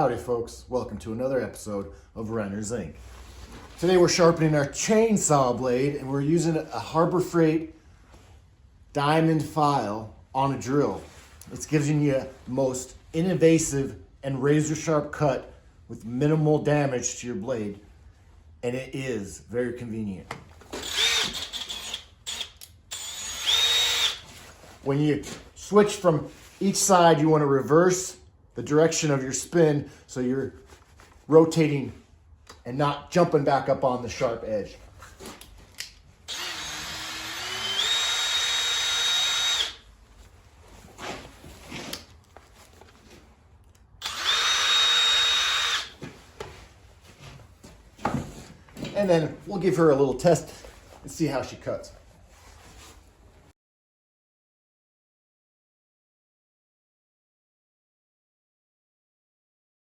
Howdy folks, welcome to another episode of Renters Inc. Today we're sharpening our chainsaw blade and we're using a Harbor Freight diamond file on a drill. It's giving you the most invasive and razor sharp cut with minimal damage to your blade, and it is very convenient. When you switch from each side, you want to reverse the direction of your spin so you're rotating and not jumping back up on the sharp edge. And then we'll give her a little test and see how she cuts.